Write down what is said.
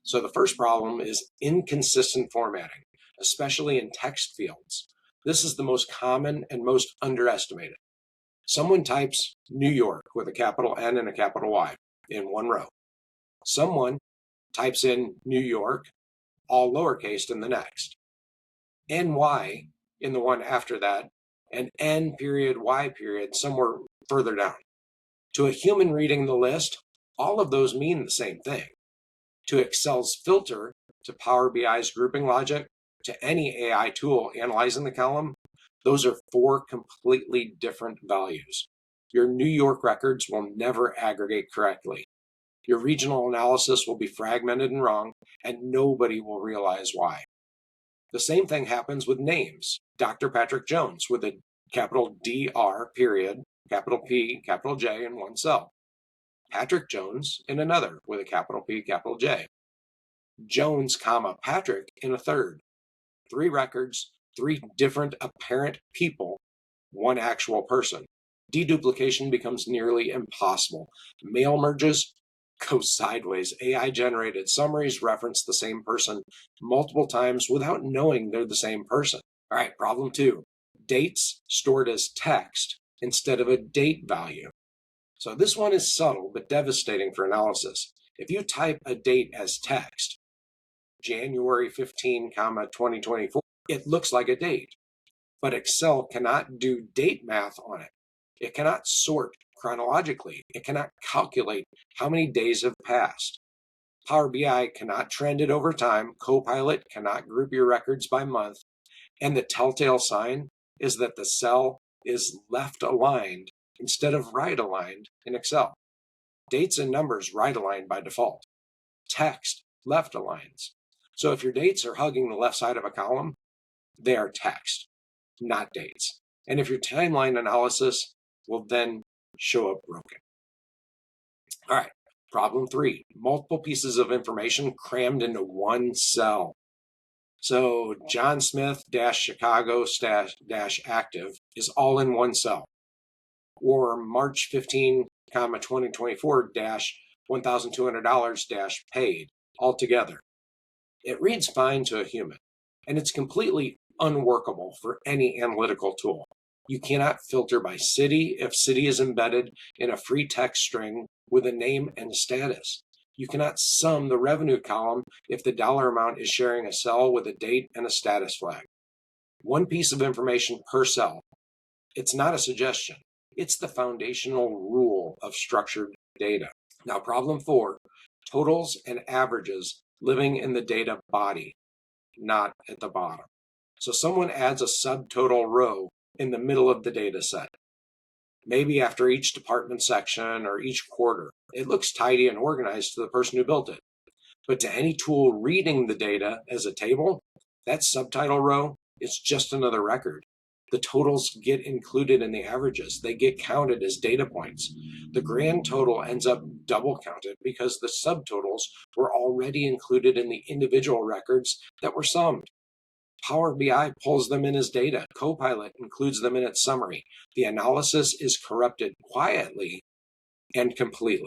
So the first problem is inconsistent formatting, especially in text fields. This is the most common and most underestimated. Someone types New York with a capital N and a capital Y in one row. Someone types in New York, all lowercase, in the next. NY in the one after that, and N period Y period somewhere further down. To a human reading the list, all of those mean the same thing. To Excel's filter, to Power BI's grouping logic, to any AI tool analyzing the column, those are four completely different values. Your New York records will never aggregate correctly. Your regional analysis will be fragmented and wrong, and nobody will realize why. The same thing happens with names. Dr. Patrick Jones with a capital DR period, capital P, capital J in one cell. Patrick Jones in another with a capital P, capital J. Jones, comma, Patrick in a third. 3 records, 3 different apparent people, 1 actual person. Deduplication becomes nearly impossible. Mail merges go sideways. AI-generated summaries reference the same person multiple times without knowing they're the same person. All right, problem 2. Dates stored as text instead of a date value. So this one is subtle but devastating for analysis. If you type a date as text, January 15, 2024, it looks like a date. But Excel cannot do date math on it. It cannot sort chronologically. It cannot calculate how many days have passed. Power BI cannot trend it over time. Copilot cannot group your records by month. And the telltale sign is that the cell is left aligned instead of right aligned in Excel. Dates and numbers right aligned by default. Text left aligns. So if your dates are hugging the left side of a column, they are text, not dates. And if your timeline analysis will then show up broken. All right, problem 3, multiple pieces of information crammed into one cell. So John Smith Chicago active is all in one cell. Or March 15, 2024 $1,200 paid all together. It reads fine to a human, and it's completely unworkable for any analytical tool. You cannot filter by city if city is embedded in a free text string with a name and a status. You cannot sum the revenue column if the dollar amount is sharing a cell with a date and a status flag. One piece of information per cell. It's not a suggestion. It's the foundational rule of structured data. Now, problem 4, totals and averages living in the data body, not at the bottom. So someone adds a subtotal row in the middle of the data set, maybe after each department section or each quarter. It looks tidy and organized to the person who built it. But to any tool reading the data as a table, that subtitle row is just another record. The totals get included in the averages. They get counted as data points. The grand total ends up double counted because the subtotals were already included in the individual records that were summed. Power BI pulls them in as data. Copilot includes them in its summary. The analysis is corrupted quietly and completely.